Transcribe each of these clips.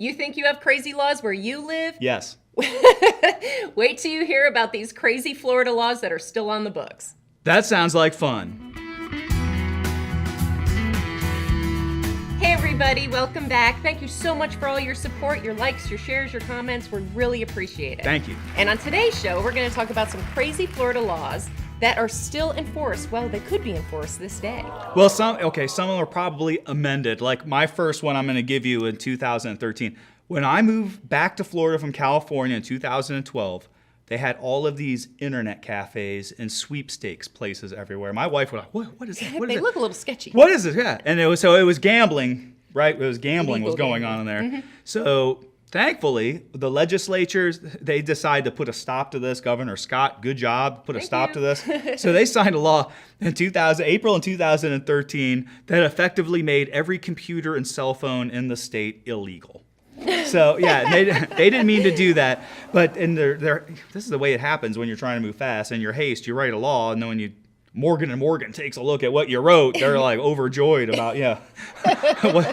You think you have crazy laws where you live? Yes. Wait till you hear about these crazy Florida laws that are still on the books. That sounds like fun. Hey everybody, welcome back. Thank you so much for all your support, your likes, your shares, your comments. We really appreciate it. Thank you. And on today's show, we're going to talk about some crazy Florida laws that are still enforced. Well, they could be enforced this day. Well, some of them are probably amended. Like my first one I'm going to give you in 2013. When I moved back to Florida from California in 2012, they had all of these internet cafes and sweepstakes places everywhere. My wife was like, what is that? What is They it? look a little sketchy. What is it? Yeah. And it was gambling, right? It was gambling was going on in there. Mm-hmm. So thankfully, the legislatures, they decided to put a stop to this. Governor Scott, good job, put a stop to this. So they signed a law in April 2013 that effectively made every computer and cell phone in the state illegal. So yeah, they didn't mean to do that, but this is the way it happens when you're trying to move fast. In your haste, you write a law, and then when Morgan & Morgan takes a look at what you wrote, they're like overjoyed about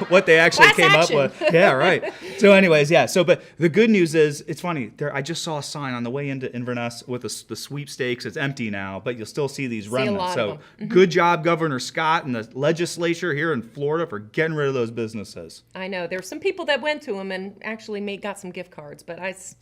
what they actually Class came action. up with. Yeah, right. So anyways, yeah. So but the good news is it's funny. I just saw a sign on the way into Inverness with the sweepstakes. It's empty now, but you'll still see these remnants. lot So of them. Mm-hmm. good job, Governor Scott and the legislature here in Florida for getting rid of those businesses. I know. There were some people that went to them and actually got some gift cards, but Yes,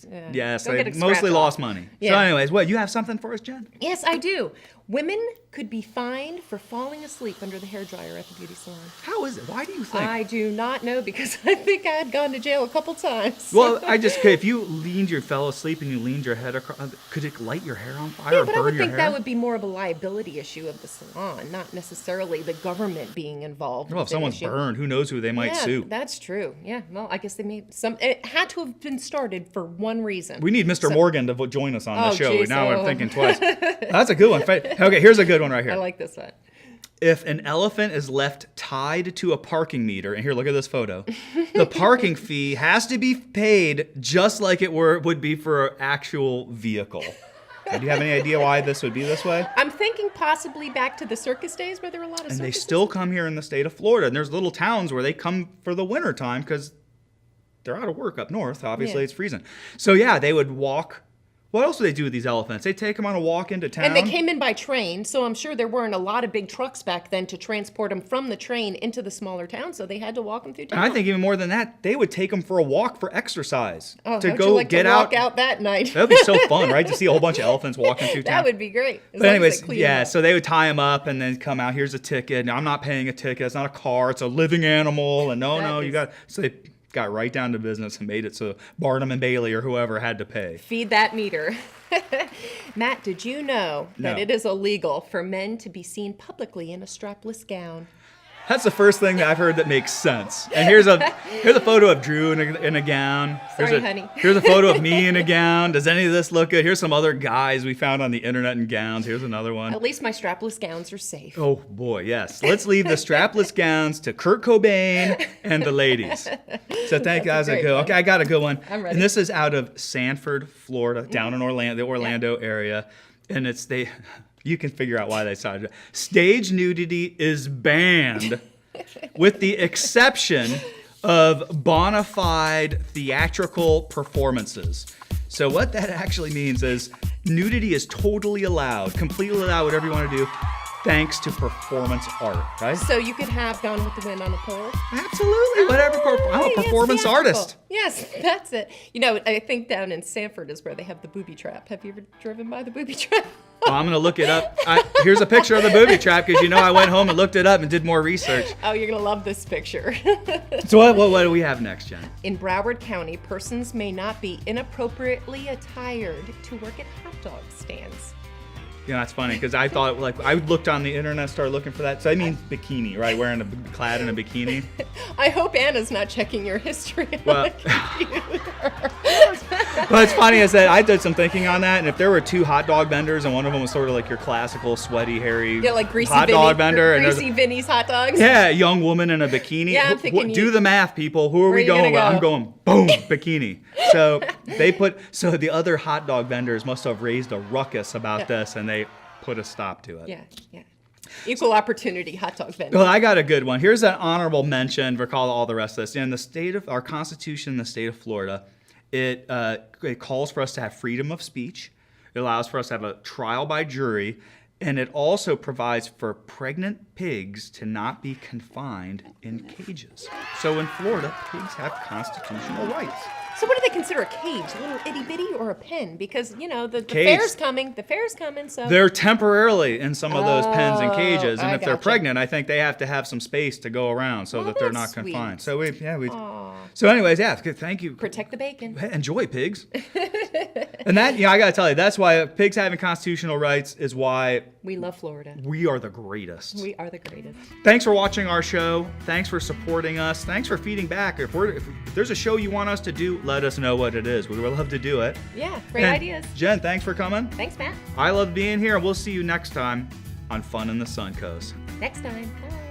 don't they get it mostly scratched lost off. money. Yeah. So anyways, what, you have something for us, Jen? Yes, I do. Women could be fined for falling asleep under the hairdryer at the beauty salon. How is it? Why do you think? I do not know because I think I had gone to jail a couple times. Well, if you fell asleep and you leaned your head across, could it light your hair on fire yeah, or but burn I would your think hair? that would be more of a liability issue of the salon, not necessarily the government being involved. Well, if with the someone's issue. burned, who knows who they might Yeah, sue. that's true. Yeah, well, I guess they made some. It had to have been started for one reason. We need Mr. Morgan to join us on the show. geez, Now I'm oh. thinking twice. That's a good one. Okay, here's a good one right here. I like this one. If an elephant is left tied to a parking meter, and here, look at this photo, the parking fee has to be paid just like it would be for an actual vehicle. Do you have any idea why this would be this way? I'm thinking possibly back to the circus days where there were a lot of And they circuses. still come here in the state of Florida. And there's little towns where they come for the winter time because they're out of work up north. Obviously, Yeah. it's freezing. So yeah, they would walk. What else do they do with these elephants? They take them on a walk into town. And they came in by train, so I'm sure there weren't a lot of big trucks back then to transport them from the train into the smaller town, so they had to walk them through town. And I think even more than that, they would take them for a walk for exercise. Oh, to how'd go you like get to out. walk out that night? That would be so fun, right? To see a whole bunch of elephants walking through town. That would be great. As But long as anyways, they clean yeah, them up. so they would tie him up and then come out, here's a ticket. Now, I'm not paying a ticket. It's not a car. It's a living animal. And no, you got... So they got right down to business and made it so Barnum and Bailey or whoever had to pay. Feed that meter. Matt, did you know that No. it is illegal for men to be seen publicly in a strapless gown? That's the first thing that I've heard that makes sense. And here's a photo of Drew in a gown. Sorry, honey. Here's a photo of me in a gown. Does any of this look good? Here's some other guys we found on the internet in gowns. Here's another one. At least my strapless gowns are safe. Oh boy, yes. Let's leave the strapless gowns to Kurt Cobain and the ladies. So thank you. That was a great good. one. Okay, I got a good one. I'm ready. And this is out of Sanford, Florida, down in Orlando, the Orlando area, and you can figure out why they decided it. Stage nudity is banned, with the exception of bona fide theatrical performances. So what that actually means is nudity is totally allowed, completely allowed, whatever you want to do, thanks to performance art, right? So you could have Gone with the Wind on a pole? Absolutely, whatever. I'm a yes, performance theatrical. artist. Yes, that's it. You know, I think down in Sanford is where they have the booby trap. Have you ever driven by the booby trap? Well, I'm gonna look it up. Here's a picture of the booby trap because I went home and looked it up and did more research. Oh, you're going to love this picture. So what do we have next, Jen? In Broward County, persons may not be inappropriately attired to work at hot dog stands. Yeah, that's funny because I thought I looked on the internet, started looking for that. So I mean bikini, right? Clad in a bikini. I hope Anna's not checking your history on Well- the computer. What's funny is that I did some thinking on that, and if there were two hot dog vendors and one of them was sort of like your classical sweaty, hairy Yeah, like Greasy hot Vinny, dog vendor, and there's Greasy Vinny's hot dogs. a young woman in a bikini. Yeah, I'm thinking do you- the math, people. Who are Where we you gonna going with? go? I'm going boom, bikini. So the other hot dog vendors must have raised a ruckus about this, and they put a stop to it. Yeah. Equal opportunity hot dog vendor. Well, I got a good one. Here's an honorable mention. Recall all the rest of this. In the state of our Constitution, in the state of Florida, it calls for us to have freedom of speech. It allows for us to have a trial by jury, and it also provides for pregnant pigs to not be confined in cages. So in Florida, pigs have constitutional rights. So what do they consider a cage? A little itty bitty or a pen? Because, you know, the Cage. fair's coming. The fair's coming, so. They're temporarily in some of those pens and cages, and I if they're gotcha. pregnant, I think they have to have some space to go around so that they're not that's sweet. confined. So So anyways, yeah, thank you. Protect the bacon. Enjoy pigs. And that, I gotta tell you, that's why pigs having constitutional rights is why We love Florida. we are the greatest. We are the greatest. Thanks for watching our show. Thanks for supporting us. Thanks for feeding back. If there's a show you want us to do, let us know what it is. We would love to do it. Yeah, great And ideas. Jen, thanks for coming. Thanks, Matt. I love being here, and we'll see you next time on Fun in the Suncoast. Next time. Bye.